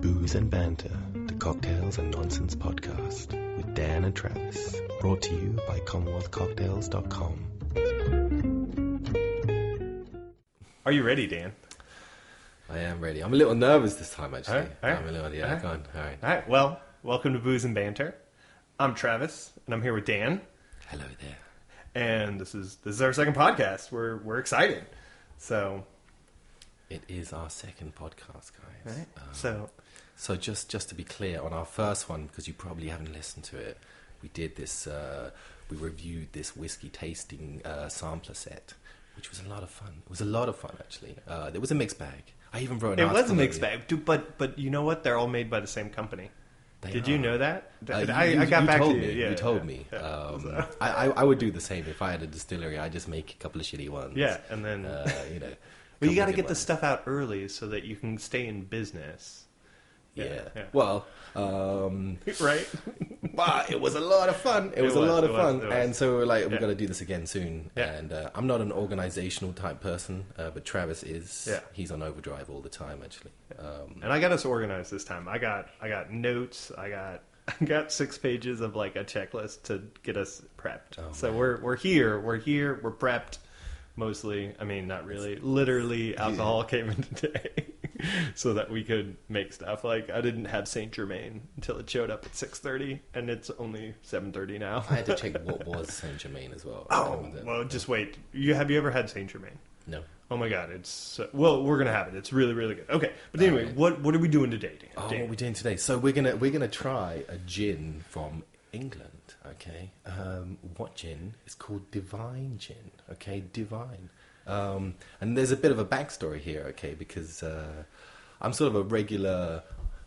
Booze and Banter, the Cocktails and Nonsense podcast with Dan and Travis, brought to you by CommonwealthCocktails.com. Are you ready, Dan? I am ready. I'm a little nervous this time, actually. All right. I'm a little, All right. go on. All right. All right, well, welcome to Booze and Banter. I'm Travis, and I'm here with Dan. Hello there. And this is our second podcast. We're excited. So, It is our second podcast, guys. right? So just to be clear, on our first one, because you probably haven't listened to it, we did this, we reviewed this whiskey tasting sampler set, which was a lot of fun. It was a lot of fun, actually. There was a mixed bag. I even wrote an it article. was a mixed bag, but you know what? They're all made by the same company. Did you know that? I got back to you. You told me. Yeah. I would do the same if I had a distillery. I just make a couple of shitty ones. Yeah, and then you know. well, you got to couple of get good the ones. stuff out early so that you can stay in business. Yeah. Yeah. Well, Right? but it was a lot of fun. It was a was, lot of it was, fun. it was. And so we're like, Yeah. we've got to do this again soon. Yeah. And I'm not an organizational type person, but Travis is. Yeah. He's on overdrive all the time, actually. And I got us organized this time. I got notes. I got 6 pages of like a checklist to get us prepped. Oh, so man. we're here. We're prepped. Mostly, I mean, not really. Literally, alcohol came in today, so that we could make stuff. Like I didn't have Saint Germain until it showed up at 6:30, and it's only 7:30 now. I had to check what was Saint Germain as well. Oh, well, just wait. Have you ever had Saint Germain? No. Oh my God, it's well, we're gonna have it. It's really, really good. Okay, but anyway, Alright. what are we doing today, Dan? Oh, Dan? what are we doing today? So we're gonna try a gin from England. Okay, what gin? It's called Divine Gin. Okay, Divine. And there's a bit of a backstory here. Okay, because I'm sort of a regular.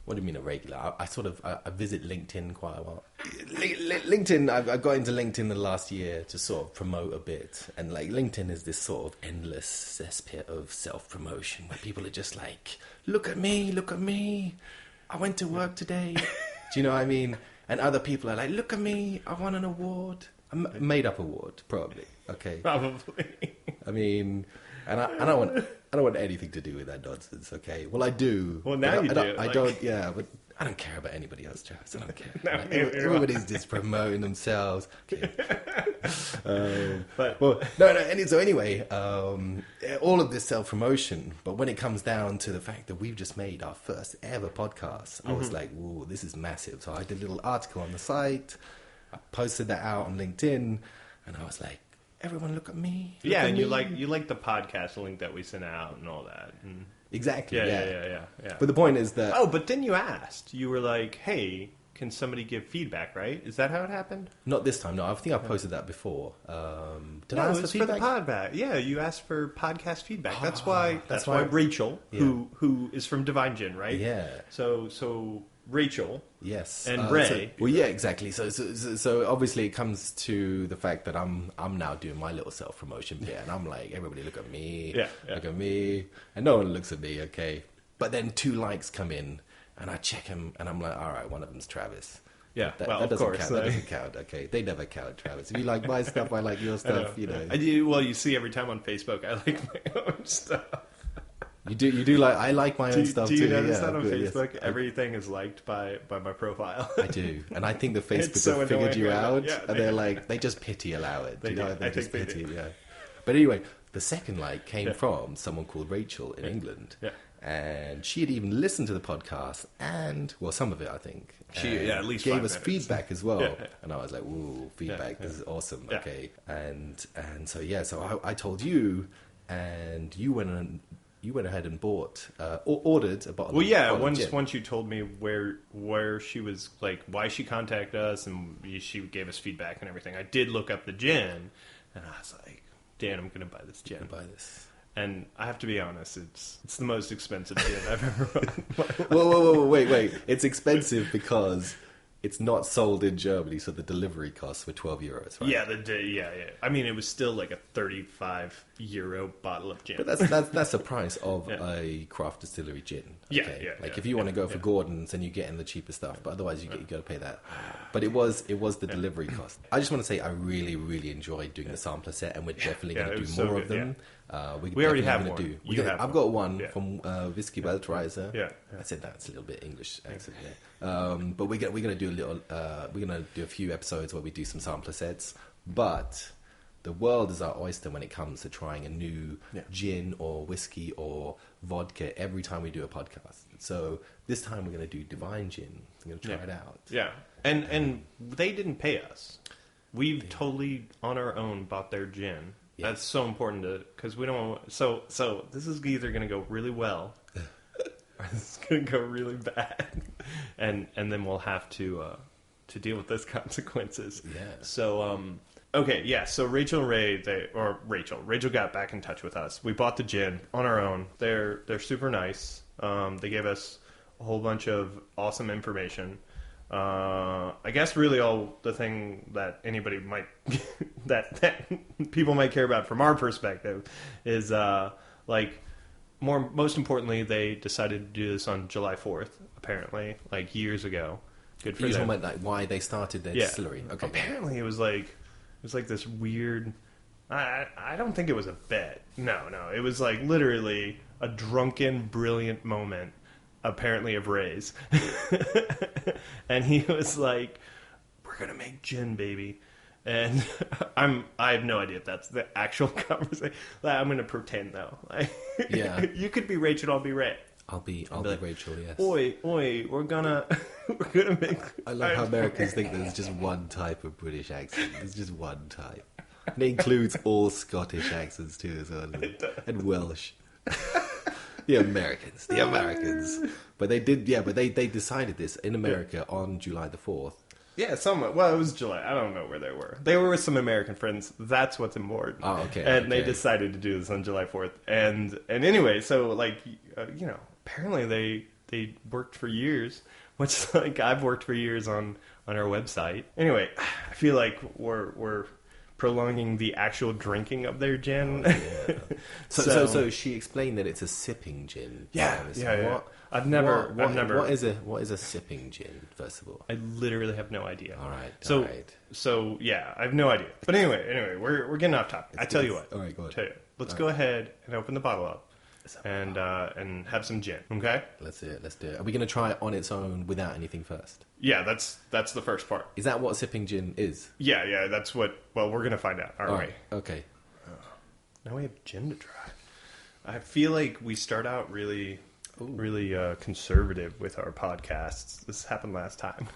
What do you mean a regular? I visit LinkedIn quite a lot. LinkedIn. I got into LinkedIn the last year to sort of promote a bit, and like LinkedIn is this sort of endless cesspit of self promotion where people are just like, look at me, I went to work today. Do you know what I mean? And other people are like, look at me, I won an award, a made up award, probably. Okay, Probably. I mean, and I don't want anything to do with that nonsense. Okay, well I do. Well, now but you do. I don't. Yeah, but I don't care about anybody else, Travis. I don't care. No, Like, you're everybody's just promoting themselves. Okay. But Well, no. So anyway, all of this self-promotion, but when it comes down to the fact that we've just made our first ever podcast, I was like, whoa, this is massive. So I did a little article on the site, I posted that out on LinkedIn, and I was like, everyone look at me. Look yeah, at and me. you like the podcast link that we sent out and all that. And Exactly, yeah. But the point is that... Oh, but then you asked. You were like, "Hey, can somebody give feedback?" Right? Is that how it happened? Not this time, no. I think I posted that before. Did I No, ask it's for for the feedback? podback. Yeah, you asked for podcast feedback. That's why that's why- Rachel, Yeah. who is from Divine Gin, right? Yeah. So Rachel. Yes. And Ray. Well, yeah, exactly. So obviously it comes to the fact that I'm now doing my little self-promotion bit, and I'm like, everybody look at me. Yeah. Look at me. And no one looks at me, okay? But then 2 likes come in, and I check them, and I'm like, all right, one of them's Travis. Yeah, That, well, that of doesn't course. count. That doesn't count, okay? They never count, Travis. If you like my stuff, I like your stuff, you know. I do. Well, you see every time on Facebook, I like my own stuff. You do like, I like my own stuff do too. you notice yeah, that on good, yes. Facebook? Everything is liked by my profile. I do, and I think the Facebook It's so have figured annoying, you right? out, Yeah, and they're like, they just pity allow it. They You know, do. they I just think they pity, do. yeah. But anyway, the second like came Yeah. from someone called Rachel in England, Yeah. and she had even listened to the podcast, and well, some of it I think. She- and yeah, at least gave 5 us minutes. feedback as well, Yeah. and I was like, "Ooh, feedback! Yeah. This is awesome." Yeah. Okay, and so yeah, so I told you, and you went ahead and bought or ordered a bottle. Well, yeah. bottle of gin. Once you told me where she was, like, why she contacted us, and she gave us feedback and everything, I did look up the gin, and I was like, Dan, I'm gonna buy this You gin. can buy this. And I have to be honest, it's the most expensive gin I've ever bought. Whoa, wait. It's expensive because it's not sold in Germany, so the delivery costs were €12, right? Yeah, yeah. I mean, it was still like a 35 euro bottle of gin. But that's the price of a craft distillery gin. Okay? Yeah. Like if you want to go for Gordon's, then you get in the cheaper stuff. But otherwise, you got to pay that. But it was the delivery cost. I just want to say I really, really enjoyed doing the sampler set, and we're definitely going to do more of them. We already have one. I've got one from Whiskey Weltreiser. Yeah. I said that's a little bit English accent there. But we're gonna do a little. We're gonna do a few episodes where we do some sampler sets. But the world is our oyster when it comes to trying a new gin or whiskey or vodka every time we do a podcast. So this time we're going to do Divine Gin. We're going to try it out. Yeah. And they didn't pay us. We've totally, on our own, bought their gin. Yeah. That's so important because we don't want... So this is either going to go really well or this is going to go really bad. And then we'll have to deal with those consequences. Yeah. So... Okay, yeah, so Rachel and Ray, Rachel got back in touch with us. We bought the gin on our own. They're super nice. They gave us a whole bunch of awesome information. I guess really all the thing that anybody might, that people might care about from our perspective is, most importantly, they decided to do this on July 4th, apparently, like years ago. Good for them. You're talking about why they started their distillery. Okay. Apparently it was like this weird... I don't think it was a bet. No. It was like literally a drunken, brilliant moment, apparently, of Ray's. And he was like, we're going to make gin, baby. And I have no idea if that's the actual conversation. I'm going to pretend, though. Yeah. You could be Rachel, I'll be Ray. I'll be Rachel, yes. Oi, we're gonna make... I love how Americans think there's just one type of British accent. There's just one type. And it includes all Scottish accents too as well. And Welsh. The Americans. But they decided this in America on July the 4th. Yeah, somewhat. Well, it was July. I don't know where they were. They were with some American friends. That's what's important. Oh, okay. And they decided to do this on July 4th. And anyway, so, apparently they worked for years, much like I've worked for years on our website. Anyway, I feel like we're prolonging the actual drinking of their gin. Oh, yeah. So she explained that it's a sipping gin. Yeah. I've never. What is a sipping gin? First of all, I literally have no idea. All right. So yeah, I have no idea. But anyway, we're getting off topic. I tell you what. All right, go ahead. Let's go ahead and open the bottle up and have some gin. Okay. Let's do it. Are we going to try it on its own without anything first? Yeah, that's the first part. Is that what sipping gin is? Yeah. That's what. Well, we're gonna find out. All right. Okay. Now we have gin to try. I feel like we start out really conservative with our podcasts. This happened last time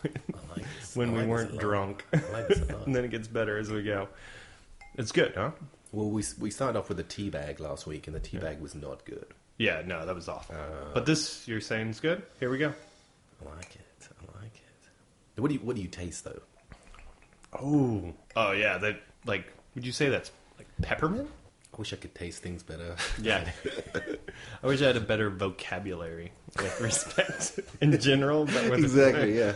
when we weren't drunk. I like this a lot. And then it gets better as we go. It's good, huh? Well, we started off with a tea bag last week, and the tea bag was not good. Yeah, no, that was awful. But this, you're saying, is good? Here we go. I like it. What do you taste though? Oh yeah. That would you say that's like peppermint? I wish I could taste things better. Yeah. I wish I had a better vocabulary with respect in general. But with exactly, yeah.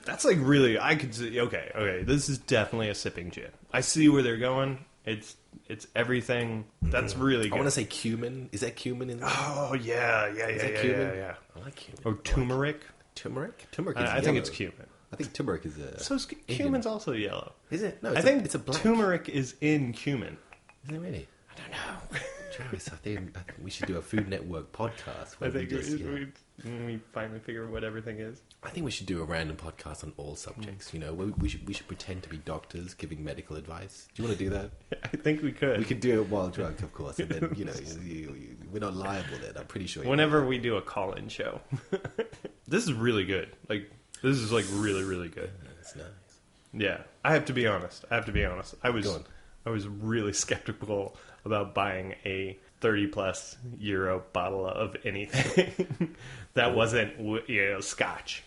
That's like really, I could see, okay, this is definitely a sipping gin. I see where they're going. It's everything. That's really good. I want to say cumin. Is that cumin in there? Oh, yeah. Yeah. I like cumin. Or turmeric. Turmeric? Turmeric is I think it's cumin. I think turmeric is a... So cumin's also yellow. Is it? No, I think it's a black. turmeric is in cumin. Is it really? I don't know. Travis, I think we should do a Food Network podcast. I think we finally figure out what everything is. I think we should do a random podcast on all subjects. You know, we should pretend to be doctors giving medical advice. Do you want to do that? I think we could. We could do it while drunk, of course, and then we're not liable then. I'm pretty sure. Whenever we do a call-in show, this is really good. This is really, really good. That's nice. Yeah, I have to be honest. I was really skeptical about buying a 30+ euro bottle of anything that wasn't Scotch.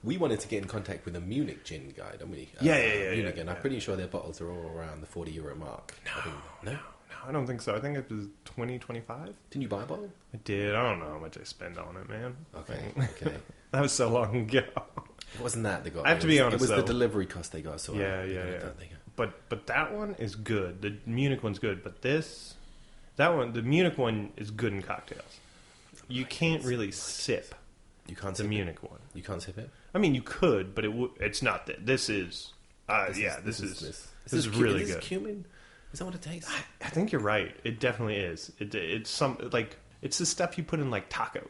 We wanted to get in contact with a Munich gin guy, don't we? Munich, and I'm pretty sure their bottles are all around the 40 euro mark. No, I don't think so. I think it was 20, 25. Didn't you buy a bottle? I did. I don't know how much I spent on it, man. Okay. That was so long ago. It wasn't that they got. I have to be honest, it was though. the delivery cost they got. So Yeah. But that one is good. The Munich one's good, but the Munich one is good in cocktails. You can't really sip. You can't the sip Munich it? one. You can't sip it? I mean, you could, but it's not that. This is this is really good. Is cumin? Is that what it tastes? I think you're right. It definitely is. It's some like it's the stuff you put in like taco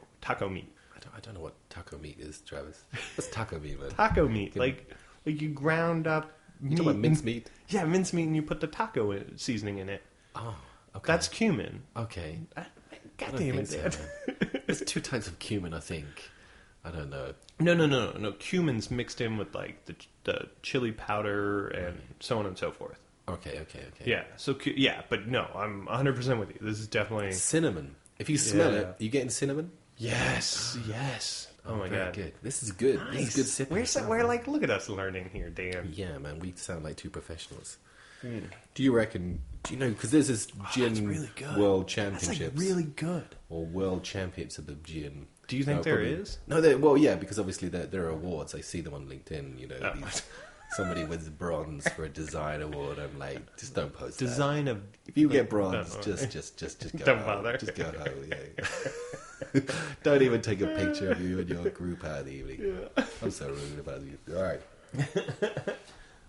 meat. I don't know what taco meat is, Travis. What's taco meat, man? Taco meat, like you ground up. You talking about mincemeat? Yeah, mincemeat, and you put the taco seasoning in it. Oh, okay. That's cumin. Okay. God damn it, Dad. There's two types of cumin, I think. I don't know. No. Cumin's mixed in with like the chili powder and so on and so forth. Okay. Yeah. So but no, I'm 100% with you. This is definitely cinnamon. If you smell it, you getting cinnamon? Yes. Oh my god. Good. This is good. Nice. This is good sipping. We're like, look at us learning here, Dan. Yeah, man. We sound like two professionals. Do you reckon? Do you know? Because there's this gin really good. world championships. That's like really good. Or world championships of the gin. Do you think there is? No, yeah, because obviously there are awards. I see them on LinkedIn. You know, somebody wins bronze for a design award. I'm like, just don't post design that. If you get bronze, just go. Don't home. bother. Just go home. Yeah. Don't even take a picture of you and your group out of the evening. Yeah. I'm so rude about you. All right.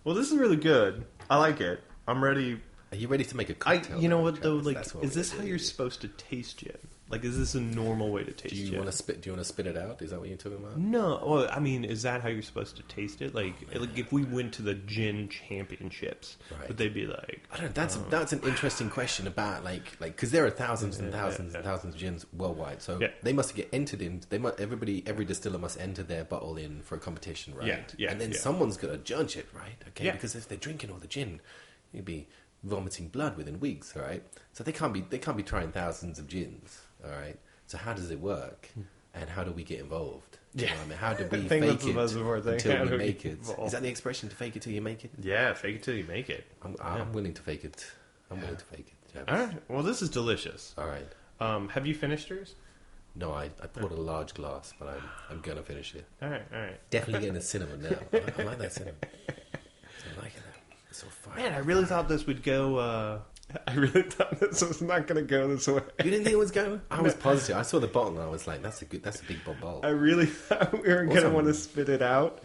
Well, this is really good. I like it. I'm ready. Are you ready to make a cocktail? You know what though? Like, is this how you're supposed to taste gin? Like, is this a normal way to taste gin? Do you want to spit it out? Is that what you're talking about? No. Well, I mean, is that how you're supposed to taste it? Like if we went to the gin championships, would they be like? I don't know. That's an interesting question about like because there are thousands and thousands and thousands of gins worldwide. So they must get entered in. Every distiller must enter their bottle in for a competition, right? Yeah. And then someone's got to judge it, right? Okay. Yeah. Because if they're drinking all the gin, you'd be vomiting blood within weeks, all right? So they can't be trying thousands of gins, all right? So how does it work, and how do we get involved? You know what I mean? How do we fake it until we make it? Is that the expression, to fake it till you make it? Yeah, fake it till you make it. I'm willing to fake it. I'm willing to fake it. Travis. All right. Well, this is delicious. All right. Have you finished yours? No, I poured a large glass, but I'm gonna finish it. All right. Definitely getting the cinnamon now. I like that cinnamon. I like it. So far. Man, I really thought this would go. I really thought this was not going to go this way. You didn't think it was going? I was positive. I saw the bottle and I was like, "That's a big bottle." I really thought we were going to want to spit it out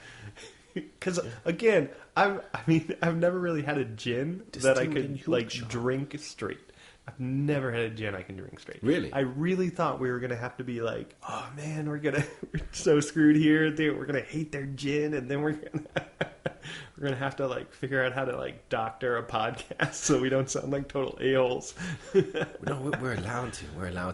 because, again, I've never really had a gin that I could like drink straight. I've never had a gin I can drink straight. Really? I really thought we were going to have to be like, oh man, we're so screwed here. Dude, we're going to hate their gin, and then we're going to have to like figure out how to like doctor a podcast so we don't sound like total a-holes. No, we're allowed to.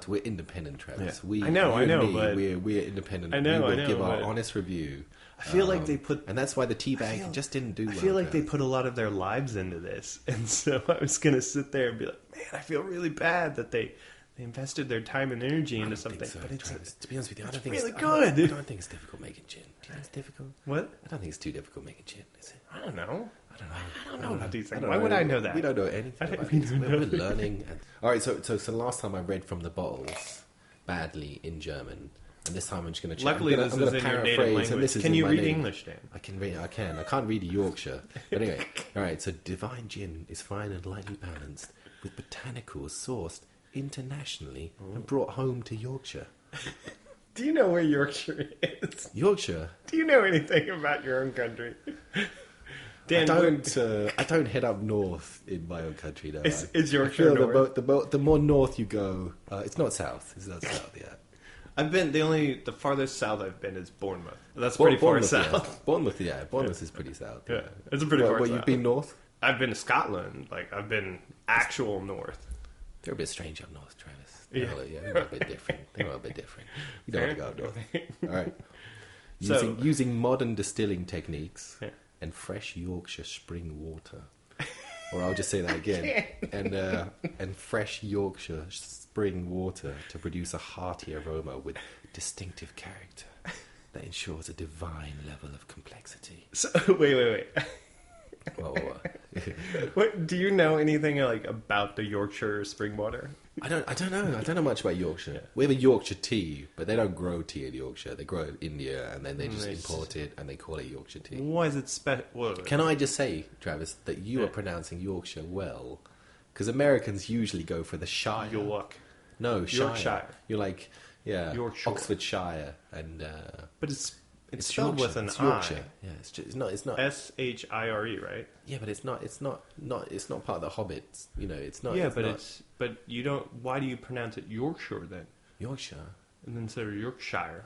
We're independent, Travis. Yeah. I know, but we're independent. We will give our honest review. I feel like they put... And that's why the teabag just didn't do well. I feel like they put a lot of their lives into this. And so I was going to sit there and be like, man, I feel really bad that they invested their time and energy into something. So, but Travis, to be honest with you, I don't think really it's good. I don't think it's difficult making gin. Do you think it's difficult? What? I don't think it's too difficult making gin, is it? I don't know. I don't know about these things. Why would I know that? We don't know anything. We're learning. All right, so last time I read from the bottles badly in German. And this time I'm just going to... Luckily, this is in your native language. Can you read English, Dan? I can read. I can't read Yorkshire. But anyway, all right. So divine gin is fine and lightly balanced, with botanicals sourced internationally and brought home to Yorkshire. Do you know where Yorkshire is? Yorkshire. Do you know anything about your own country? Dan, I don't head up north in my own country. No, is Yorkshire north? The more north you go, it's not south. It's not south. Yeah. I've been the farthest south I've been is Bournemouth. That's pretty far south. Yeah. Bournemouth is pretty south. Yeah, it's a pretty far south. You've been north? I've been to Scotland. Like I've been actual north. They're a bit strange up north, Travis. They're a bit different. You don't want to go up north. All right. Using modern distilling techniques and fresh Yorkshire spring water. Or I'll just say that again. And fresh Yorkshire spring water to produce a hearty aroma with distinctive character that ensures a divine level of complexity. So, wait. What? What, do you know anything like about the Yorkshire spring water? I don't know. I don't know much about Yorkshire. Yeah. We have a Yorkshire tea, but they don't grow tea in Yorkshire. They grow it in India, and then they just they import it, and they call it Yorkshire tea. Why is it special? Can I just say, Travis, that you are pronouncing Yorkshire well? Because Americans usually go for the Shire. York. No, Shire. Yorkshire. You're like, yeah, Yorkshire. Oxfordshire, and But it's spelled with an it's I. Yorkshire. Yeah, it's not. Shire, right? Yeah, but it's not part of the Hobbits. You know, it's not. Yeah, it's but not it's but you don't. Why do you pronounce it Yorkshire then, Yorkshire. and then instead of Yorkshire?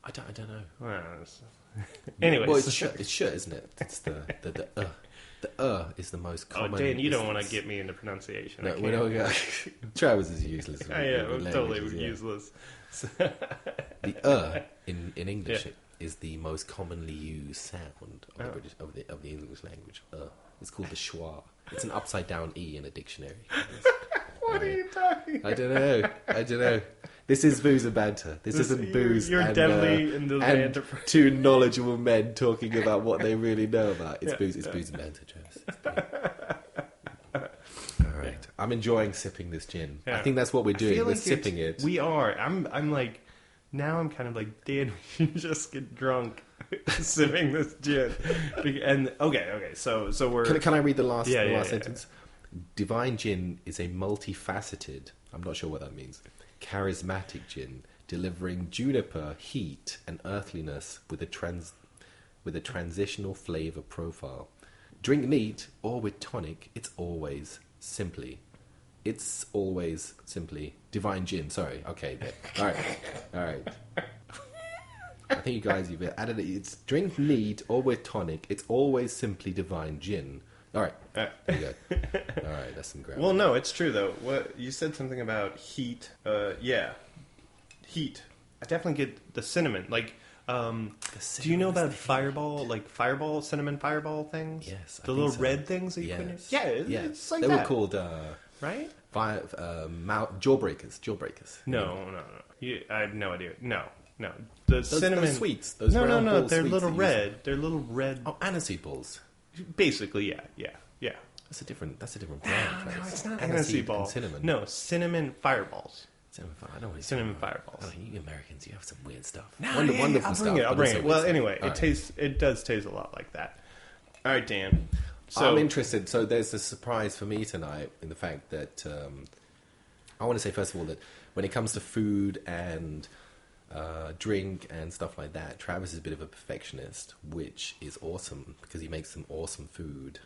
I don't know. Well, anyways, Well, it's shut, isn't it? It's the is the most common. Dan, you don't want to get me into pronunciation. No, I we don't can't. go. Travis is useless. Yeah, with totally languages, yeah. useless. The in English Yeah. is the most commonly used sound of the British of the English language. It's called the schwa. It's an upside down e in a dictionary. What are you talking about? I don't know. This is booze and banter. This isn't booze. You're and, definitely in the and banter. two knowledgeable men talking about what they really know about. It's booze. It's booze and banter, Travis. All right. I'm enjoying sipping this gin. Yeah. I think that's what we're doing. feel We're like sipping it. We are. I'm like, now I'm kind of like, Dan, we should just get drunk sipping this gin. And okay, so we're. Can I read the last Yeah. sentence? Divine gin is a multifaceted, I'm not sure what that means, charismatic gin, delivering juniper, heat, and earthliness with a transitional flavor profile. Drink neat or with tonic, it's always simply divine gin. Sorry, okay, then. All right. I think you guys, you've added it. It's drink neat or with tonic, it's always simply divine gin. All right, there you go. All right, that's some grammar. Well, no, it's true though. What you said something about heat. Heat. I definitely get the cinnamon. Like, do you know about Fireball? Like cinnamon Fireball things. Yes, I the think little so. red things that you put in. Yes. Yeah, Yes. it's like they that. were called right? jawbreakers. No. I have no idea. No. The cinnamon those sweets. Those no. round ball They're sweets little that you red. They're little red. Oh, aniseed balls. Basically, yeah. That's a different brand. No, Travis. it's not Aniseed aniseed ball. and cinnamon. No, cinnamon fireballs. I don't want Cinnamon fireballs. Oh, you Americans, you have some weird stuff. No, Wonderful I'll stuff. bring it. I'll but bring also it. weird Well, stuff. anyway, All right. it does taste a lot like that. All right, Dan. So I'm interested. So there's a surprise for me tonight in the fact that I want to say first of all that when it comes to food and drink and stuff like that, Travis is a bit of a perfectionist, which is awesome because he makes some awesome food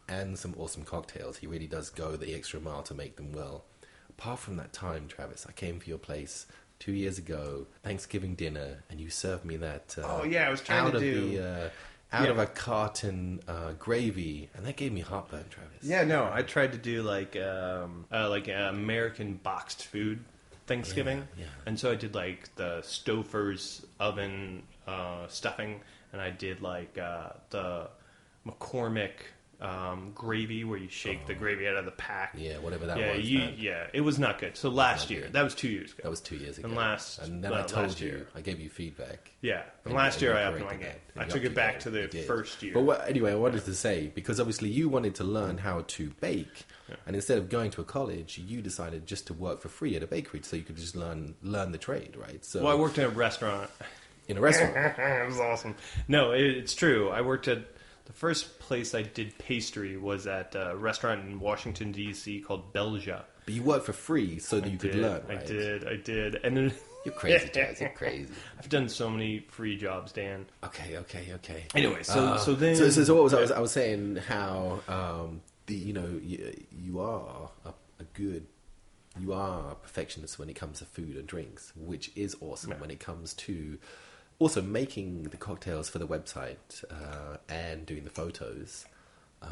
and some awesome cocktails. He really does go the extra mile to make them well. Apart from that time, Travis, I came for your place 2 years ago, Thanksgiving dinner, and you served me that. I was trying to do out of a carton gravy, and that gave me heartburn, Travis. Yeah, no, I tried to do like American boxed food Thanksgiving, Yeah. and so I did like the Stouffer's oven stuffing, and I did like the McCormick gravy where you shake the gravy out of the pack. Yeah, whatever that yeah, was. it was not good. So last not year, good. that was 2 years ago. That was 2 years ago. And then I last told you, year. I gave you feedback. Yeah, and And last you year I upped my corrected game. that. I You took upped it your back game. to the You did. first year. But anyway, I wanted to say, because obviously you wanted to learn how to bake, and instead of going to a college, you decided just to work for free at a bakery so you could just learn the trade, right? So Well, I worked in a restaurant. in a restaurant. It was awesome. No, it's true. I worked at the first place I did pastry was at a restaurant in Washington D.C. called Belgia. But you worked for free so that you could learn, right? I did, and then You're crazy, Chaz. You're crazy. I've done so many free jobs, Dan. Okay. Anyway, so what was I was saying how you are you are a perfectionist when it comes to food and drinks, which is awesome when it comes to also making the cocktails for the website and doing the photos,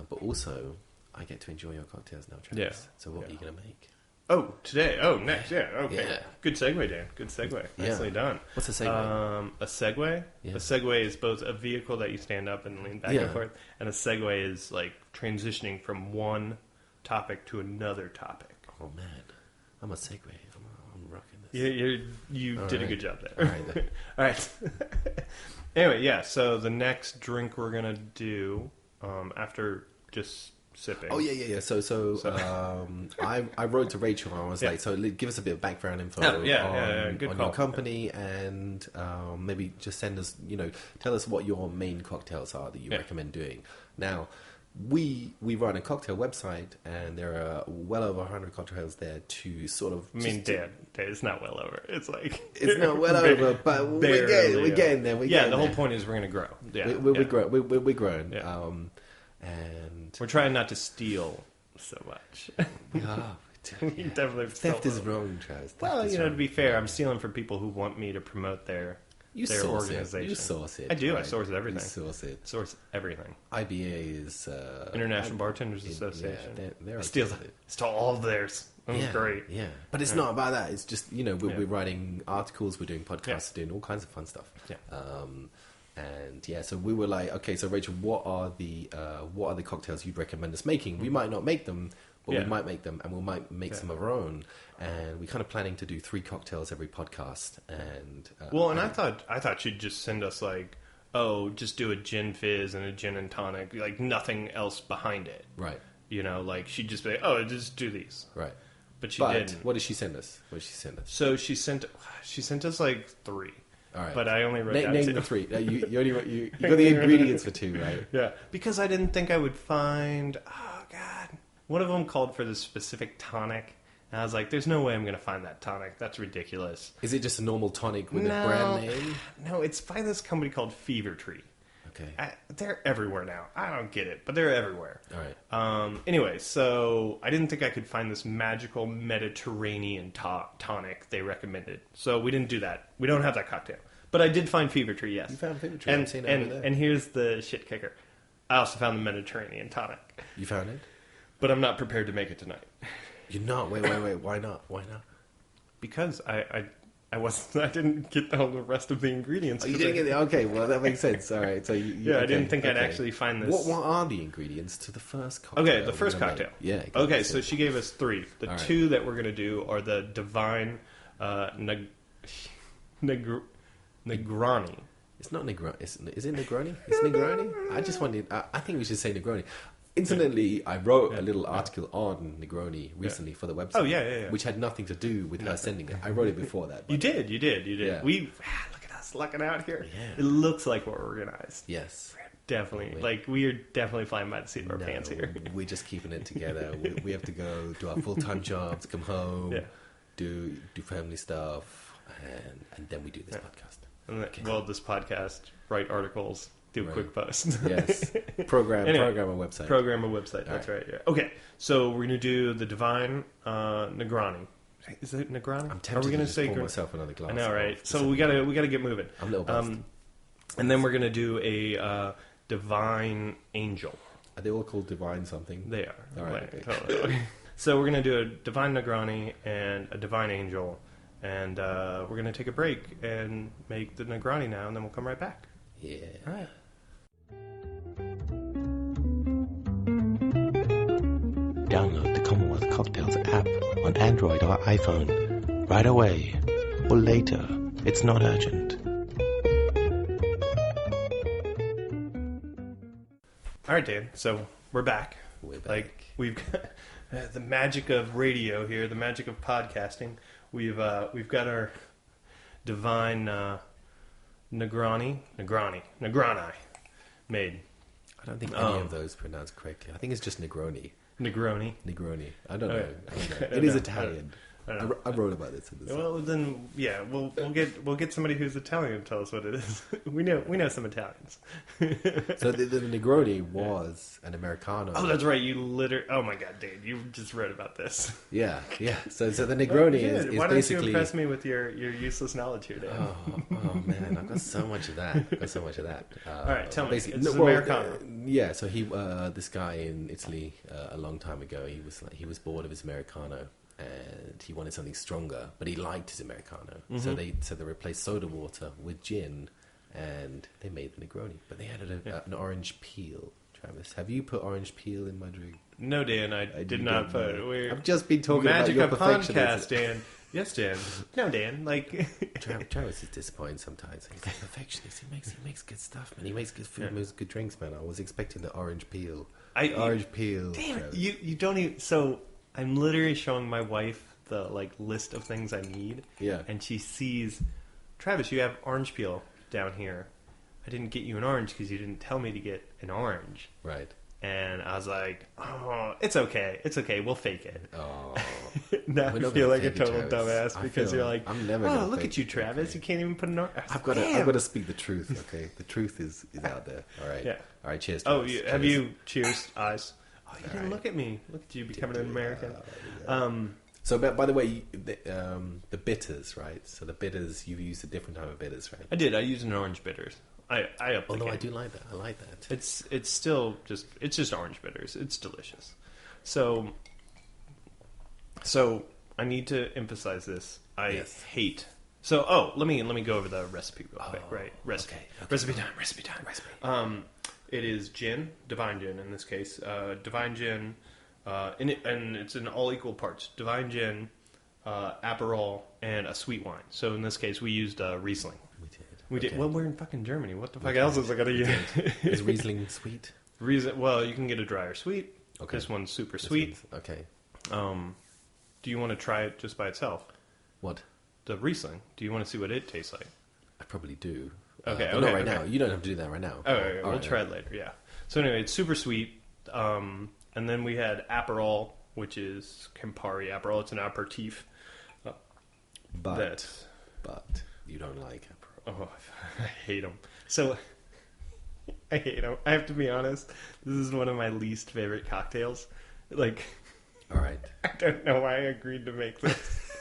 but also I get to enjoy your cocktails now, Travis. Yeah. So what are you going to make? Oh, today. Oh, next. Yeah. Okay. Yeah. Good segue, Dan. Good segue. Nicely done. What's a segue? A segue? Yeah. A segue is both a vehicle that you stand up and lean back and forth, and a segue is like transitioning from one topic to another topic. Oh man, I'm a segue. I'm rocking this. You All did a right. good job there. All right, then. All right. Anyway, yeah. So the next drink we're gonna do after just sipping? Oh yeah. So I wrote to Rachel and I was like, so give us a bit of background info on your company and maybe just send us, tell us what your main cocktails are that you recommend doing. Now, we run a cocktail website and there are well over 100 cocktails there to sort of... Dan, it's not well over. It's like... It's not well over, but we're getting there. The whole point is we're going to grow. Yeah, we're growing. Yeah. And we're trying not to steal so much. We definitely theft is wrong, Travis. Well, to be fair, I'm stealing from people who want me to promote their organization. You source it. I do. Right? I source everything. You source it. Source everything. IBA is International Bartenders Association. Yeah, they're steal all of theirs. That's great. Yeah, but it's not about that. It's just we're writing articles, we're doing podcasts, doing all kinds of fun stuff. Yeah. So we were like, okay, so Rachel, what are the cocktails you'd recommend us making? We might not make them, but we might make them, and we might make some of our own. And we're kind of planning to do 3 cocktails every podcast. And I thought she'd just send us like, just do a gin fizz and a gin and tonic, like nothing else behind it. Right. Like she'd just be, just do these. Right. But she didn't. What did she send us? So she sent us like 3. All right. But I only wrote down name 2. the 3. You got the ingredients for 2, right? Yeah. Because I didn't think I would find. Oh God. One of them called for this specific tonic, and I was like, "There's no way I'm going to find that tonic. That's ridiculous." Is it just a normal tonic with a brand name? No, it's by this company called Fever Tree. Okay. They're everywhere now. I don't get it, but they're everywhere. All right. Anyway, so I didn't think I could find this magical Mediterranean tonic they recommended. So we didn't do that. We don't have that cocktail. But I did find Fever Tree, yes. You found Fever Tree. I've seen it over there. And here's the shit kicker. I also found the Mediterranean tonic. You found it? But I'm not prepared to make it tonight. You're not? Wait. Why not? Because I didn't get the rest of the ingredients. Oh, you didn't get the... Okay, well, that makes sense. All right. So I didn't think I'd actually find this. What are the ingredients to the first cocktail? Okay, the first cocktail. Yeah. Okay, so she gave us 3. The 2 that we're going to do are the Divine Negroni. It's not Negroni. Is it Negroni? It's Negroni? I think we should say Negroni. Incidentally, I wrote a little article on Negroni recently for the website. Oh, yeah. Which had nothing to do with her sending it. I wrote it before that. You did. Yeah. Look at us lucking out here. Yeah. It looks like we're organized. Yes. Definitely. We are definitely flying by the seat of our pants here. We're just keeping it together. we have to go do our full-time jobs, come home, do family stuff, and then we do this podcast. Well, this podcast, write articles, do a quick post. Yes. Program a website. Program a website. That's right. Yeah. Okay. So we're going to do the Divine Negroni. Is it Negroni? I'm tempted to just pour myself another glass. I know, right? So we gotta get moving. I'm a little buzzed. And then we're going to do a Divine Angel. Are they all called Divine something? They are. All right. Okay. Totally. So we're going to do a Divine Negroni and a Divine Angel. And we're going to take a break and make the Negroni now, and then we'll come right back. Yeah. All right. Download the Commonwealth Cocktails app on Android or iPhone right away or later. It's not urgent. All right, Dan. So we're back. We're back. We've got the magic of radio here, the magic of podcasting. We've got our Divine Negroni made. I don't think any of those pronounced correctly. I think it's just Negroni. Negroni. I don't know. Okay. It is Italian. I wrote about this in the Well, then, yeah, we'll get somebody who's Italian to tell us what it is. we know some Italians. So the Negroni was an Americano. Oh, that's right. Oh my God, Dave, you just read about this. Yeah. So the Negroni is why basically... don't you impress me with your useless knowledge here, Dave? Oh man, I've got so much of that. All right, tell me. It's Americano. Yeah. So this guy in Italy, a long time ago, he was bored of his Americano. And he wanted something stronger, but he liked his Americano. Mm-hmm. So they replaced soda water with gin, and they made the Negroni. But they added an orange peel. Travis, have you put orange peel in my drink? No, Dan, I did not put it. I've just been talking Magic about your of perfectionism. podcast, Dan. Yes, Dan. No, Dan. Like, Travis is disappointing sometimes. He's a perfectionist. He makes good stuff, man. He makes good food, makes good drinks, man. I was expecting the orange peel. Orange peel. Damn it, Travis. you don't even. So I'm literally showing my wife the like list of things I need. Yeah. And she sees, Travis, you have orange peel down here. I didn't get you an orange because you didn't tell me to get an orange. Right. And I was like, oh, it's okay. It's okay. We'll fake it. Oh. Now I feel like a total dumbass because you're like, I'm never oh, gonna look fake at you, it, Travis. okay. You can't even put an orange. I've got to speak the truth, okay? The truth is out there. All right. Yeah. All right, cheers. Oh, Travis. have Cheers. you? Cheers, eyes. Oh, you didn't right. look at me. Look at you becoming an American. So, by the way, the bitters, right? So the bitters, you've used a different type of bitters, right? I did. I used an orange bitters. I upped the Although I game. do like that. I like that. It's still just orange bitters. It's delicious. So I need to emphasize this. I hate. So let me go over the recipe real quick. Right, recipe. Okay. Recipe time. It is gin, divine gin in this case. Divine gin, and it's in all equal parts. Divine gin, Aperol, and a sweet wine. So in this case, we used Riesling. We did. Well, we're in fucking Germany. What the fuck else is I gonna use? Is Riesling sweet? Well, you can get a dry or sweet. Okay. This one's super sweet. Okay. Do you want to try it just by itself? What? The Riesling. Do you want to see what it tastes like? I probably do. Okay, but not right now. You don't have to do that right now. Oh, okay, we'll try it later. Yeah. So anyway, it's super sweet. And then we had Aperol, which is Campari Aperol. It's an aperitif. But you don't like Aperol. Oh, I hate them. So I hate them. I have to be honest. This is one of my least favorite cocktails. Like, all right. I don't know why I agreed to make this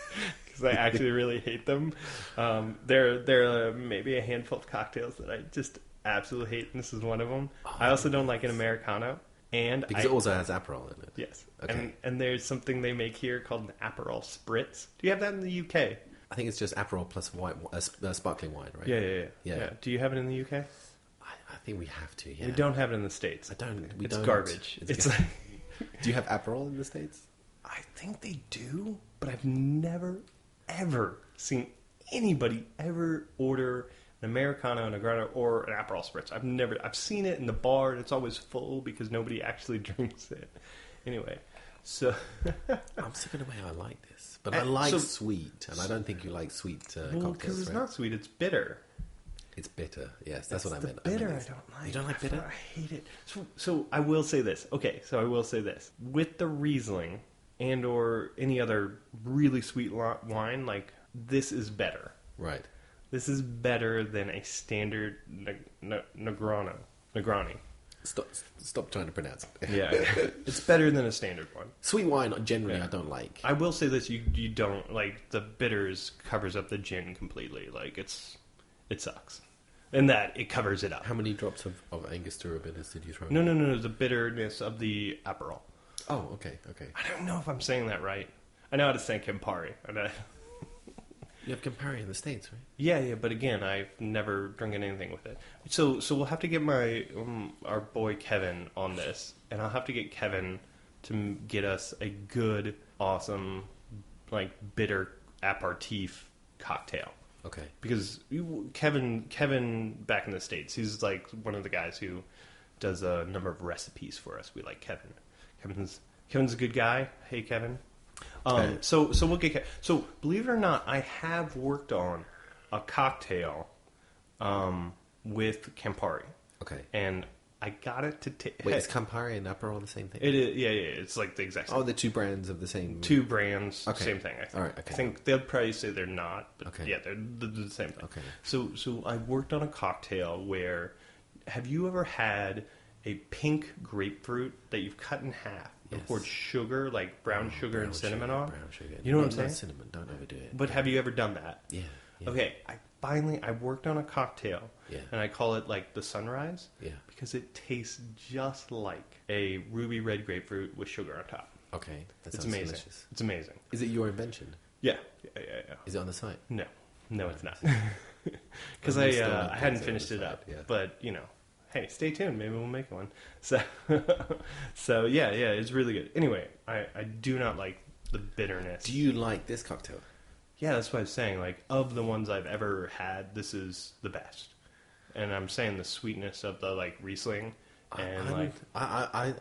because I actually really hate them. There are maybe a handful of cocktails that I just absolutely hate, and this is one of them. I also don't like an Americano, and because it also has Aperol in it. Yes. Okay. And there's something they make here called an Aperol Spritz. Do you have that in the UK? I think it's just Aperol plus white, sparkling wine, right? Yeah. Do you have it in the UK? I think we have to. Yeah. We don't have it in the States. It's garbage. It's like, do you have Aperol in the States? I think they do, but I've never, ever seen anybody ever order an Americano, an Negrano, or an Aperol Spritz. I've seen it in the bar, and it's always full because nobody actually drinks it. Anyway, so... I'm sick of the way I like this. But I like sweet, and I don't think you like sweet cocktails, because it's right? not sweet, it's bitter. It's bitter, yes, that's what I meant. Bitter, I don't like. You don't like bitter? I hate it. So I will say this. Okay, so I will say this. With the Riesling and or any other really sweet wine, like, this is better. Right. This is better than a standard Negroni. Stop trying to pronounce it. Yeah, it's better than a standard one. Sweet wine, generally, I don't like. I will say this: you don't like the bitters covers up the gin completely. Like it sucks, and that it covers it up. How many drops of Angostura bitters did you throw? No, the bitterness of the Aperol. Oh, okay. I don't know if I'm saying that right. I know how to say Campari. You have Campari in the States, right? Yeah, but again, I've never drunk anything with it. So we'll have to get our boy Kevin on this, and I'll have to get Kevin to get us a good, awesome, like bitter aperitif cocktail. Okay. Because Kevin back in the States, he's like one of the guys who does a number of recipes for us. We like Kevin. Kevin's a good guy. Hey, Kevin. So we'll get. So believe it or not, I have worked on a cocktail with Campari. Okay. And I got it to taste. Wait, is Campari and Aperol the same thing? It is. Yeah. It's like the exact same. Oh, the two brands of the same. Two brands, okay. Same thing. I think. All right. Okay. I think they'll probably say they're not, but okay. Yeah, they're the same thing. Okay. So I worked on a cocktail where, have you ever had a pink grapefruit that you've cut in half? Yes. Poured sugar, like brown sugar and cinnamon on. Brown sugar. You know what I'm saying? Cinnamon. Don't overdo it. But have you ever done that? Yeah. Okay. I worked on a cocktail. Yeah. And I call it like the sunrise. Yeah. Because it tastes just like a ruby red grapefruit with sugar on top. Okay. That It's sounds amazing. delicious. It's amazing. Is it your invention? Yeah. Is it on the site? No, it's not. Because At least I on the hadn't pizza finished it side, up. yeah. But hey, stay tuned. Maybe we'll make one. So, so yeah, it's really good. Anyway, I do not like the bitterness. Do you like this cocktail? Yeah, that's what I was saying. Like, of the ones I've ever had, this is the best. And I'm saying the sweetness of the, like, Riesling. And, I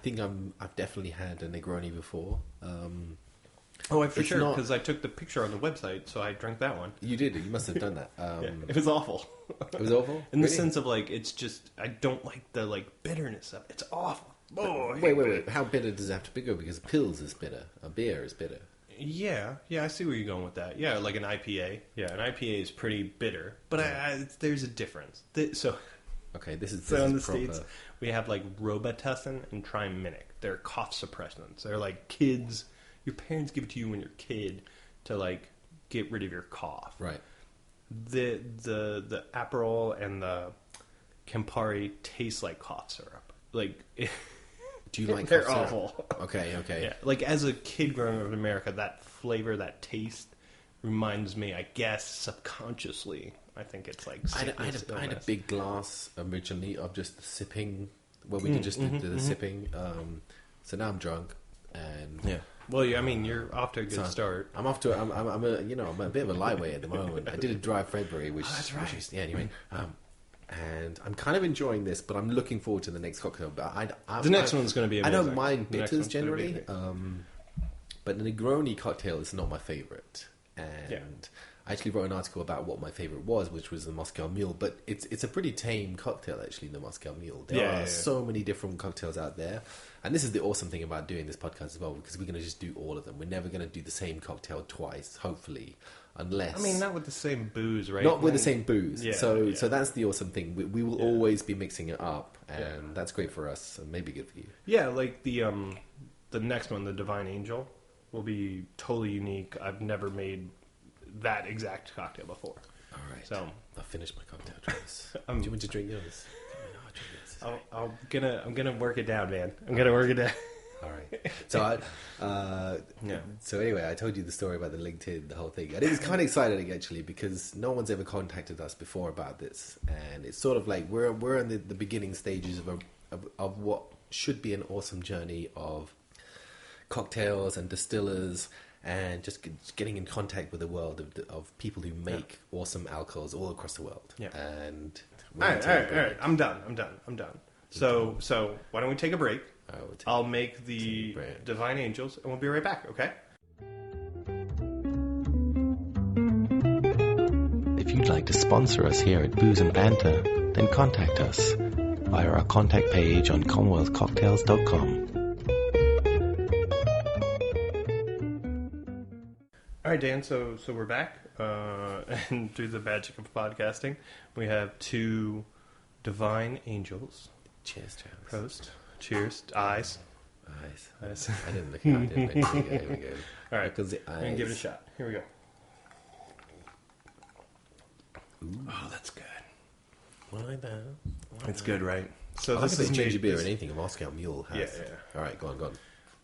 think I've definitely had a Negroni before. For sure, because I took the picture on the website, so I drank that one. You did. You must have done that. Yeah, it was awful. It was awful? In the sense of, like, it's just, I don't like the, like, bitterness of it. It's awful. Oh, wait. How bitter does it have to be? Because Pils is bitter. A beer is bitter. Yeah, I see where you're going with that. Yeah, like an IPA. Yeah, an IPA is pretty bitter, but there's a difference. Okay, this is in the proper. States, we have like Robitussin and Triminic. They're cough suppressants. They're like kids. Your parents give it to you when you're a kid to like get rid of your cough. Right. The Aperol and the Campari taste like cough syrup. Like. Do you like They're cough syrup? awful. Okay. Yeah, like as a kid growing up in America, that flavor, that taste reminds me, I guess, subconsciously. I think it's like I had a big glass originally of just the sipping. Well, we did just do the sipping. So now I'm drunk, and yeah. Well, I mean, you're off to a good start. I'm off to. I'm a bit of a lightweight at the moment. I did a dry February, which that's right. Which is, yeah. Anyway. And I'm kind of enjoying this, but I'm looking forward to the next cocktail. But the next one's going to be amazing. I don't mind bitters generally, but the Negroni cocktail is not my favourite. And I actually wrote an article about what my favourite was, which was the Moscow Mule. But it's a pretty tame cocktail, actually, the Moscow Mule. There are so many different cocktails out there. And this is the awesome thing about doing this podcast as well, because we're going to just do all of them. We're never going to do the same cocktail twice, hopefully. Unless... I mean, not with the same booze, right? Not with the same booze. Yeah, so that's the awesome thing. We will always be mixing it up, and that's great for us, and maybe good for you. Yeah, like the next one, the Divine Angel, will be totally unique. I've never made that exact cocktail before. All right. So I'll finish my cocktail, Travis. Do you want to drink yours? I'm gonna work it down, man. I'm gonna work it down. All right. So So anyway, I told you the story about the LinkedIn, the whole thing, and it was kind of exciting actually because no one's ever contacted us before about this, and it's sort of like we're in the beginning stages of what should be an awesome journey of cocktails and distillers and just getting in contact with the world of people who make awesome alcohols all across the world. Yeah. And all right. I'm done. So why don't we take a break? I'll make the Divine Angels, and we'll be right back, okay? If you'd like to sponsor us here at Booze and Banter, then contact us via our contact page on commonwealthcocktails.com. All right, Dan, so we're back, and through the magic of podcasting, we have two Divine Angels. Cheers, Travis. Prost. Cheers. Eyes. I didn't look at it. Here we go. All right. Because I'm going to give it a shot. Here we go. Ooh. Oh, that's good. Like that. It's good, right? So I this is is ginger beer or anything a Moscow Mule has. Yeah. All right, go on.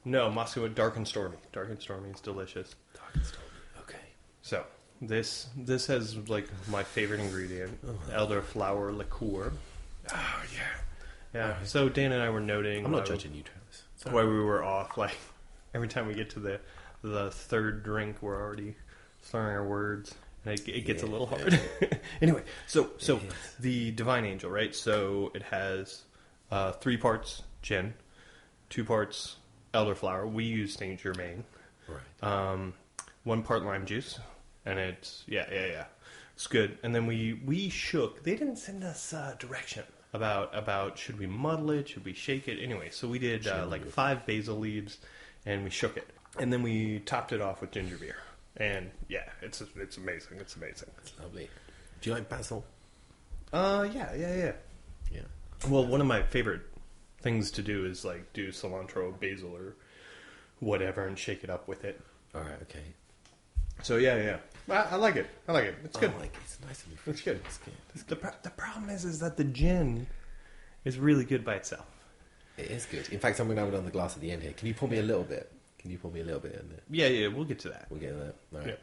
No, Moscow Dark and Stormy. Dark and Stormy is delicious. Dark and Stormy. Okay. So this has like my favorite ingredient, elderflower liqueur. Oh yeah. Yeah, so Dan and I were noting... I'm not judging you, Travis. Why we were off. Like, every time we get to the third drink, we're already slurring our words. And it gets a little hard. Anyway, so the Divine Angel, right? So it has 3 parts gin, 2 parts elderflower. We use Saint Germain. Right. 1 part lime juice. And it's... Yeah. It's good. And then we shook... They didn't send us direction about should we muddle it, should we shake it. Anyway, so we did 5 basil leaves, and we shook it, and then we topped it off with ginger beer. And yeah, it's amazing. It's amazing. It's lovely. Do you like basil? Yeah. Well, one of my favorite things to do is like do cilantro, basil, or whatever, and shake it up with it. All right. Okay. So yeah. I like it. It's good. It's nice and It's good. The problem is that the gin is really good by itself. It is good. In fact, I'm going to have it on the glass at the end here. Can you pour me a little bit? In there? Yeah. We'll get to that. We'll get to that. All right.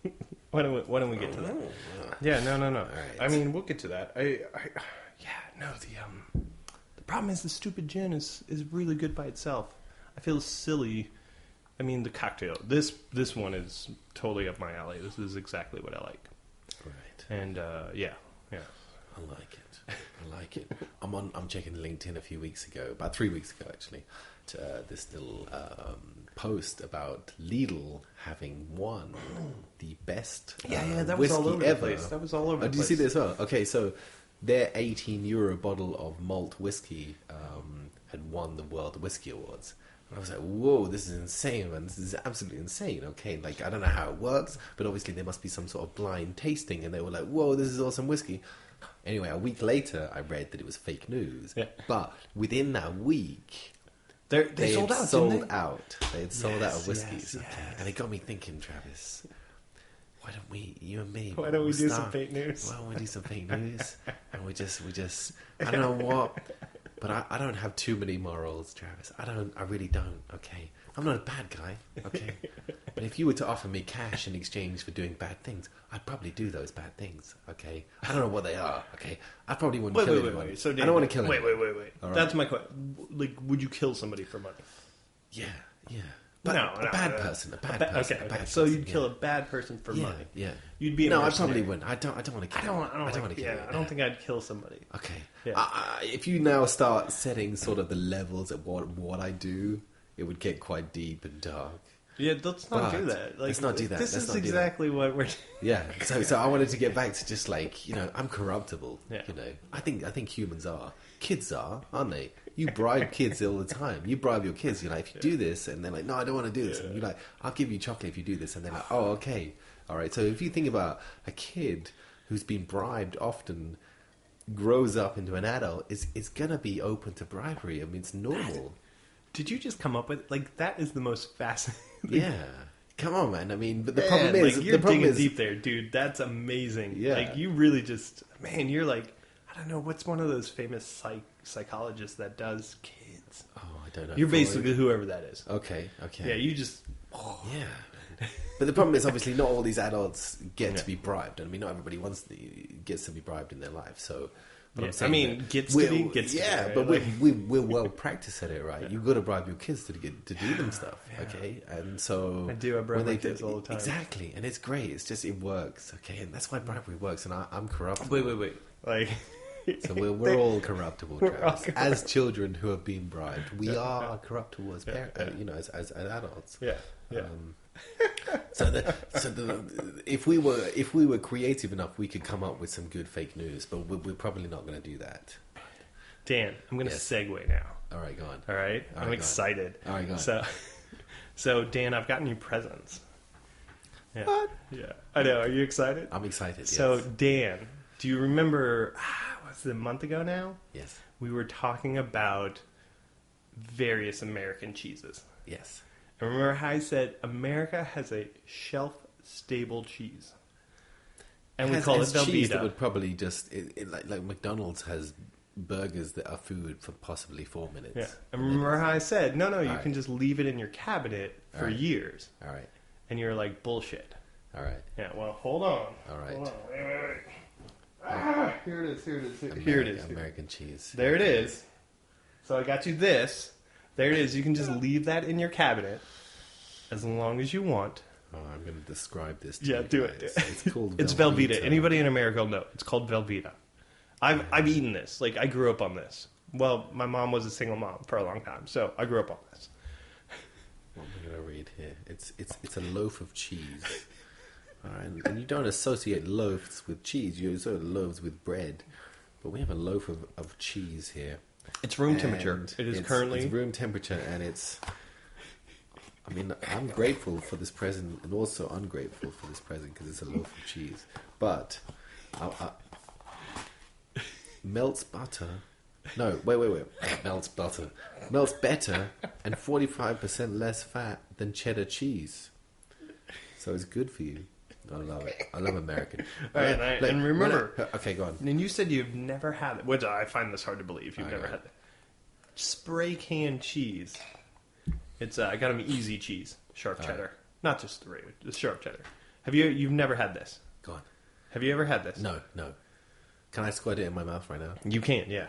Yeah. Why don't we get to that? Yeah. No. All right. I mean, we'll get to that. no, the problem is the stupid gin is really good by itself. I feel silly. I mean, the cocktail. This one is totally up my alley. This is exactly what I like. Right. And yeah. I like it. I like it. I'm checking LinkedIn a few weeks ago, about 3 weeks ago actually, to this little post about Lidl having won the best that was all over ever. the place. That was all over the place. Did you see this? Oh, okay, so their €18 bottle of malt whiskey had won the World Whiskey Awards. And I was like, whoa, this is insane, man. This is absolutely insane. Okay, like, I don't know how it works, but obviously there must be some sort of blind tasting. And they were like, whoa, this is awesome whiskey. Anyway, a week later, I read that it was fake news. Yeah. But within that week, they sold out, sold out. They had sold out of whiskeys. Yes. And it got me thinking, Travis, why don't we, you and me, why don't we do some fake news? Why don't we do some fake news? And we just, I don't know what, but I don't have too many morals, Travis. I really don't, okay? I'm not a bad guy, okay? But if you were to offer me cash in exchange for doing bad things, I'd probably do those bad things, okay? I don't know what they are, okay? I probably wouldn't kill anyone. Wait. So I don't want to kill anyone. Wait. Right. That's my question. Like, would you kill somebody for money? Yeah. But a bad person. Okay. So you'd kill a bad person for money. Yeah. You'd be a I mercenary. probably wouldn't. I don't want to kill. I don't want to kill. I don't think I'd kill somebody. Okay. Yeah. If you now start setting sort of the levels of what I do, it would get quite deep and dark. Yeah, let's not do that. Like, let's not do that. This let's is exactly what we're. Yeah. So I wanted to get back to just like, I'm corruptible. Yeah. I think humans are. Kids are, aren't they? You bribe kids all the time. You bribe your kids. You're like, if you do this, and they're like, no, I don't want to do this. And you're like, I'll give you chocolate if you do this. And they're like, oh, okay, all right. So if you think about a kid who's been bribed often, grows up into an adult, is gonna be open to bribery. I mean, it's normal. Did you just come up with that? Is the most fascinating. Yeah. Come on, man. I mean, but the problem is... You're digging deep there, dude. That's amazing. Yeah. Like, you really just... Man, you're like... I don't know, what's one of those famous psychologists that does kids? Oh, I don't know. You're basically whoever that is. Okay. Yeah, you just... Yeah. But the problem is, obviously, not all these adults get to be bribed. I mean, not everybody gets to be bribed in their life, so... Yeah, I mean, gets to be. Yeah, right? but we're well practiced at it, right? Yeah. You've got to bribe your kids to do them stuff, okay? And so... I do. I bribe my kids all the time. Exactly, and it's great. It's just, it works, okay? And that's why bribery works, and I'm corruptible. Wait. Like... So we're all corruptible, Travis. As children who have been bribed, we are corruptible as parents, as adults. Yeah. If we were creative enough, we could come up with some good fake news, but we're probably not going to do that. Dan, I'm going to segue now. All right, go on. All right, I'm excited. All right, go on. So Dan, I've gotten you presents. Yeah. What? Yeah, I know. Are you excited? I'm excited. Yes. So Dan, do you remember? Was it a month ago now? Yes. We were talking about various American cheeses. Yes. And remember how I said America has a shelf-stable cheese, and we call it Velveeta. Cheese that would probably just like McDonald's has burgers that are food for possibly 4 minutes. Yeah. And remember how I said no, you can just leave it in your cabinet for years. All right. And you're like, bullshit. All right. Yeah. Well, hold on. All right. Hold on. Wait. Here it is. Here it is. American cheese. There it is. So I got you this. There it is. You can just leave that in your cabinet as long as you want. Oh, I'm going to describe this to you. Do it. It's called It's Velveeta. Anybody in America will know. It's called Velveeta. I've eaten this. Like, I grew up on this. Well, my mom was a single mom for a long time, so I grew up on this. What am I going to read here? It's a loaf of cheese. All right, and you don't associate loaves with cheese. You associate loaves with bread. But we have a loaf of cheese here. It's room temperature. It's room temperature, and it's... I mean, I'm grateful for this present and also ungrateful for this present because it's a loaf of cheese. But melts butter. No, wait. Melts butter. Melts better and 45% less fat than cheddar cheese. So it's good for you. I love it. I love American. All right, and remember... Okay, go on. And you said you've never had it, which I find this hard to believe. You've never had it. Spray can cheese. It's I got them easy cheese, sharp cheddar, not just the regular, just sharp cheddar. You've never had this? Go on. Have you ever had this? No. Can I squirt it in my mouth right now? You can, yeah.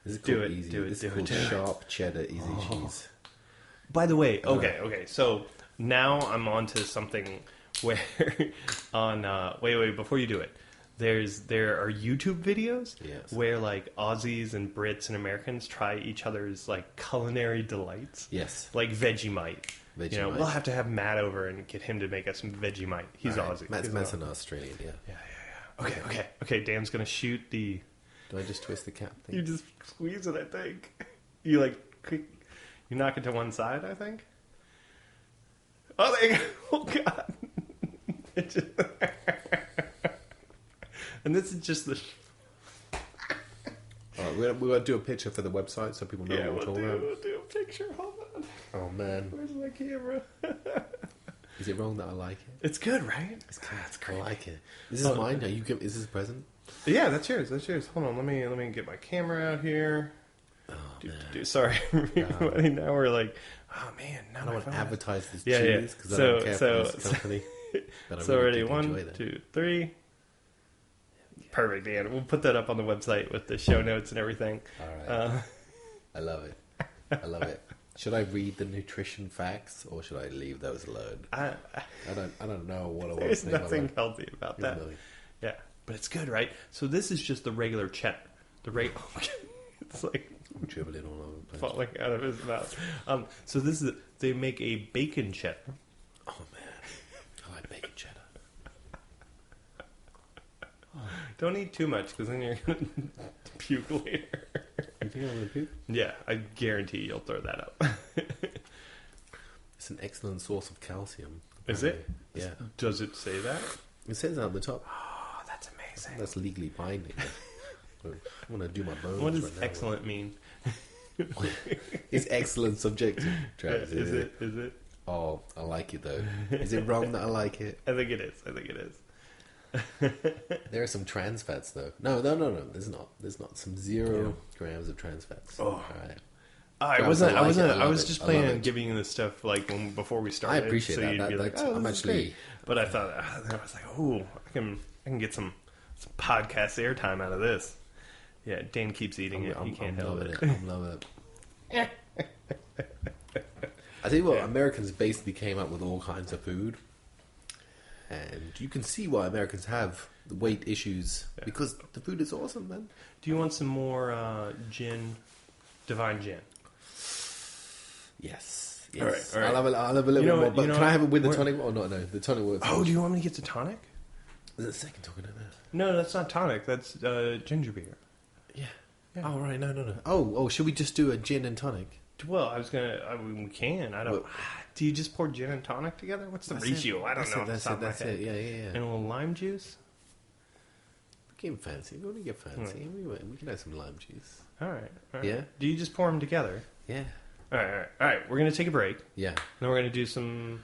This is Do called it, easy. do it, This do is it, called do it. sharp cheddar easy cheese. By the way, okay. So now I'm on to something where wait, before you do it, there are YouTube videos where like Aussies and Brits and Americans try each other's like culinary delights. Yes. Like Vegemite. You know, Vegemite. we'll have to have Matt over and get him to make us some Vegemite. He's All right. Aussie. Matt's an Australian, yeah. Yeah. Okay, Dan's gonna shoot the... Do I just twist the cap thing? You just squeeze it, I think. You like... You knock it to one side, I think. Oh, there you go. Oh, God. It just... And this is just the... All right, we're going to do a picture for the website so people know what we're talking about. We'll do a picture. Hold on. Oh, man. Where's my camera? Is it wrong that I like it? It's good, right? It's good. I like it. This is mine. Is this a present? Yeah, that's yours. Hold on, let me get my camera out here. Oh, man. Sorry, everybody. Now we're like, oh man, now I don't want to advertise this Yeah. cheese because I don't care for this company. But I So really ready, do enjoy 1, that. 2, 3. Perfect, Dan. We'll put that up on the website with the show notes and everything. All right. I love it. I love it. Should I read the nutrition facts or should I leave those alone? I don't know what I want There's to name nothing my life. healthy about that. Really. Yeah, but it's good, right? So this is just the regular cheddar. It's like Dribbling all over the place. falling out of his mouth. So this is they make a bacon cheddar. Oh man, I like bacon cheddar. Don't eat too much because then you're gonna puke later. You think I'm gonna puke? Yeah, I guarantee you'll throw that up. It's an excellent source of calcium. Is it? Yeah. Does it say that? It says that at the top. Oh, that's amazing. That's legally binding. I want to do my bones. What does right now. excellent mean? It's excellent subjective, Travis. Is it? Oh, I like it though. Is it wrong that I like it? I think it is. There are some trans fats though. No. There's not. Some 0 grams of trans fats. Oh. All right. I was just planning on giving you this stuff like before we I started. appreciate so that. You'd be like, oh, I'm this is actually. great. But I thought I was like, oh, I can get some podcast airtime out of this. Yeah, Dan keeps eating it. He can't help it. I'm loving it. I tell you what, Americans basically came up with all kinds of food, and you can see why Americans have the weight issues because the food is awesome, man. Do you want some more gin, divine gin? Yes. All right. I'll have a little bit more. But can I have it with the tonic? Oh no, the tonic works. Oh, do you want me to get the tonic? There's a second tonic in there. No, that's not tonic. That's ginger beer. Yeah. Oh right, no. Oh, should we just do a gin and tonic? Well, I was gonna. We can. I don't. Well, do you just pour gin and tonic together? What's the ratio? I don't know. That's it. Yeah. And a little lime juice. Getting fancy. We want to get fancy. We can have some lime juice. All right. Yeah. Do you just pour them together? Yeah. All right. We're gonna take a break. Yeah. Then we're gonna do some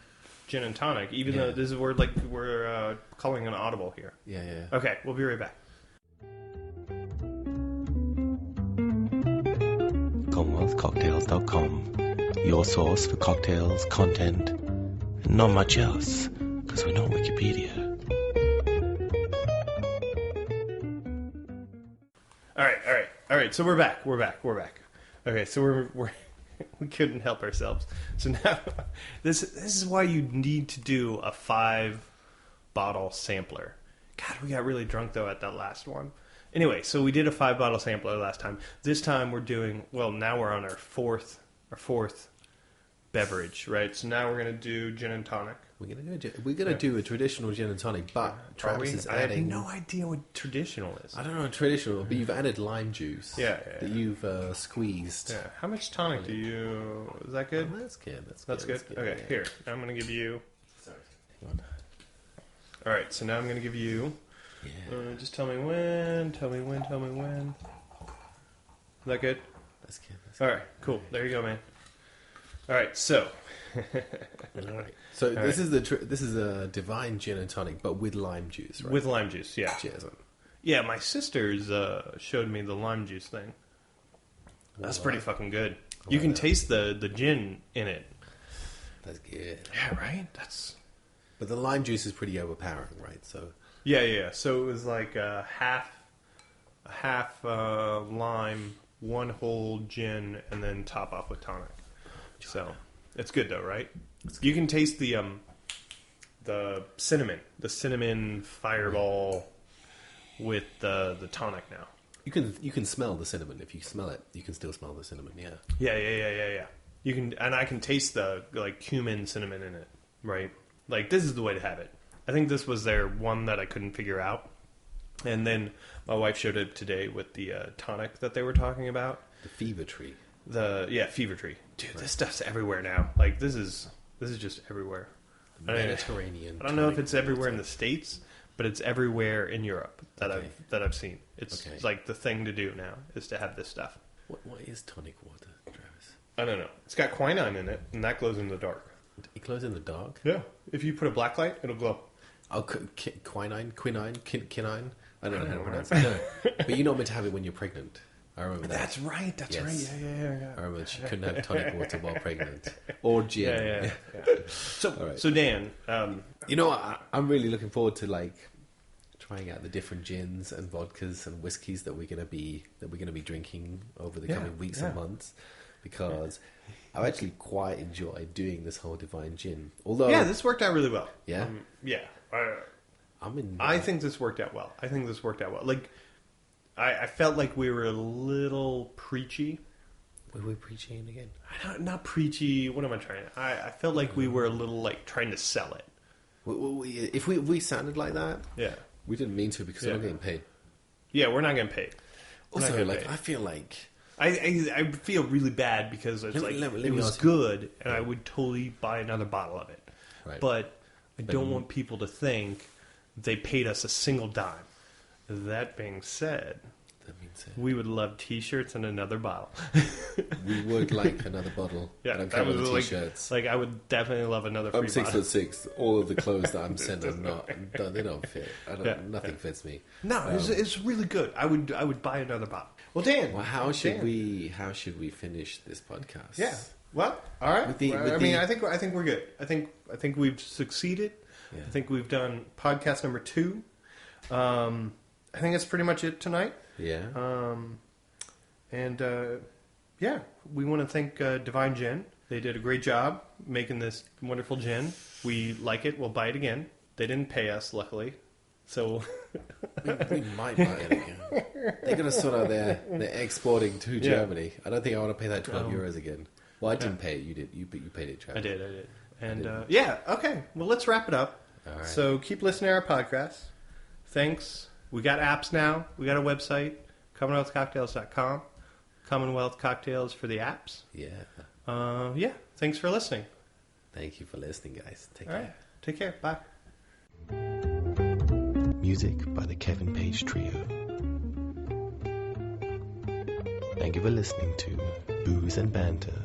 gin and tonic. Even though this is we're calling an audible here. Yeah. Okay, we'll be right back. CommonwealthCocktails.com, your source for cocktails, content, and not much else, because we're not Wikipedia. All right. So we're back. Okay, so we're we couldn't help ourselves. So now this is why you need to do a 5-bottle sampler. God, we got really drunk though at that last one. Anyway, so we did a 5-bottle sampler last time. This time we're doing now we're on our fourth beverage, right? So now we're gonna do gin and tonic. We're gonna do a traditional gin and tonic, but Travis is adding. I have no idea what traditional is. I don't know traditional, but you've added lime juice. Yeah. That you've squeezed. Yeah. How much tonic do you? Is that good? Oh, that's good. That's good. Okay, yeah. here. I'm gonna give you. Sorry. Hang on. All right, so now I'm gonna give you. Yeah. Just tell me when. Is that good? That's good. All right, cool. There you go, man. All right, so. All right. So this is this is a divine gin and tonic, but with lime juice, right? With lime juice, yeah. Cheers. Yeah, my sisters showed me the lime juice thing. That's pretty fucking good. You can taste the gin in it. That's good. Yeah, right? But the lime juice is pretty overpowering, right? So Yeah. So it was like half a half lime, 1 whole gin, and then top off with tonic. So it's good though, right? You can taste the cinnamon fireball with the tonic now. You can smell the cinnamon. If you smell it, you can still smell the cinnamon. Yeah. Yeah. You can, and I can taste the like cumin cinnamon in it, right? Like this is the way to have it. I think this was their one that I couldn't figure out, and then my wife showed up today with the tonic that they were talking about. The Fever Tree. Fever Tree. Dude, this stuff's everywhere now. Like this is just everywhere. Mediterranean. I don't know if it's everywhere in the States, but it's everywhere in Europe that I've seen. It's like the thing to do now is to have this stuff. What is tonic water, Travis? I don't know. It's got quinine in it, and that glows in the dark. It glows in the dark? Yeah. If you put a black light, it'll glow. Oh, quinine? I don't know how to pronounce it. No. But you're not meant to have it when you're pregnant. I remember that. That's right. Yeah. I remember she couldn't have tonic water while pregnant. Or gin. Yeah. So Dan, you know what? I'm really looking forward to like trying out the different gins and vodkas and whiskies that we're gonna be drinking over the coming weeks and months, because I've actually quite enjoyed doing this whole Divine Gin. Although this worked out really well. Yeah. I think this worked out well. Like, I felt like we were a little preachy. Were we preaching again? Not preachy. What am I trying? I felt like we were a little like trying to sell it. If we sounded like that, yeah, we didn't mean to because we're not getting paid. Yeah, we're not getting paid. Also, like I feel like I feel really bad because it's it was good, and I would totally buy another bottle of it. Right. But I don't want people to think they paid us a single dime. That being said, we would love T-shirts and another bottle. We would like another bottle. Yeah, and that was T-shirts. Like I would definitely love another free bottle. I'm 6'6". All of the clothes that I'm sent are not. They don't fit. Nothing fits me. No, it's really good. I would buy another bottle. Well, Dan. Well, how should we finish this podcast? Yeah. Well, all right. I think we're good. I think we've succeeded. Yeah. I think we've done podcast number 2. I think that's pretty much it tonight. Yeah. We want to thank Divine Gin. They did a great job making this wonderful gin. We like it. We'll buy it again. They didn't pay us, luckily. So we might buy it again. They're going to sort out their exporting to Germany. I don't think I want to pay that €12 again. Well, I didn't pay it. You did. You paid it, Travis. I did. And okay. Well, let's wrap it up. All right. So keep listening to our podcast. Thanks. We got apps now. We got a website, CommonwealthCocktails.com. Commonwealth Cocktails for the apps. Yeah. Thanks for listening. Thank you for listening, guys. Take care. All right. Take care. Bye. Music by the Kevin Page Trio. Thank you for listening to Booze and Banter.